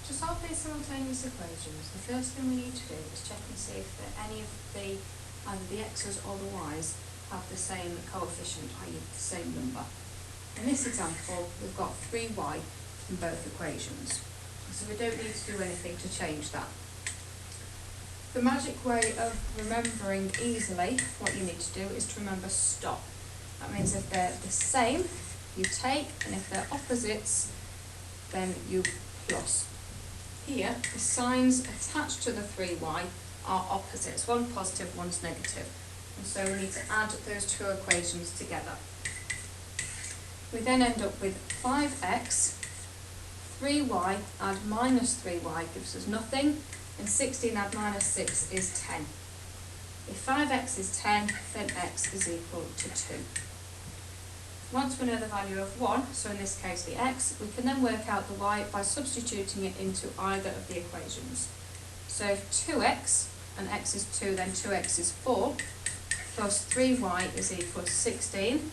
To solve these simultaneous equations, the first thing we need to do is check and see if any of either the x's or the y's have the same coefficient, i.e. the same number. In this example, we've got 3y in both equations, so we don't need to do anything to change that. The magic way of remembering easily what you need to do is to remember stop. That means if they're the same, you take, and if they're opposites, then you plus. Here, the signs attached to the 3y are opposites, one positive, one's negative, and so we need to add those two equations together. We then end up with 5x, 3y add minus 3y gives us nothing, and 16 add minus 6 is 10. If 5x is 10, then x is equal to 2. Once we know the value of 1, so in this case the x, we can then work out the y by substituting it into either of the equations. So if 2x, and x is 2, then 2x is 4, plus 3y is equal to 16,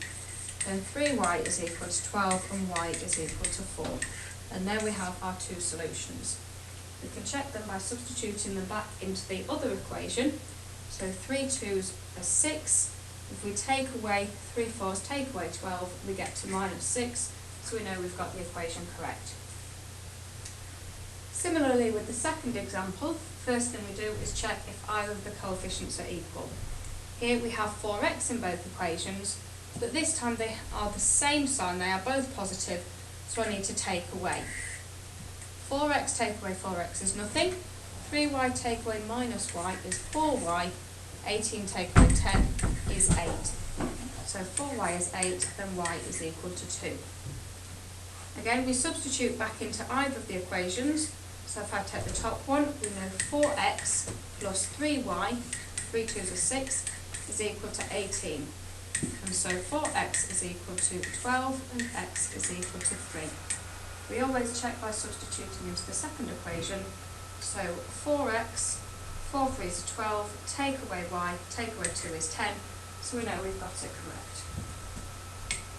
then 3y is equal to 12, and y is equal to 4. And there we have our two solutions. We can check them by substituting them back into the other equation. So 3 2's are 6. If we take away 3 4's, take away 12, we get to minus 6, so we know we've got the equation correct. Similarly with the second example, first thing we do is check if either of the coefficients are equal. Here we have 4x in both equations, but this time they are the same sign, they are both positive, so I need to take away. 4x take away 4x is nothing, 3y take away minus y is 4y, 18 take away 10 is 8. So 4y is 8, then y is equal to 2. Again, we substitute back into either of the equations. So if I take the top one, we know 4x plus 3y, 3 2's are 6, is equal to 18. And so 4x is equal to 12 and x is equal to 3. We always check by substituting into the second equation. So 4x, 4 3's are 12, take away y, take away 2 is 10, so we know we've got it correct.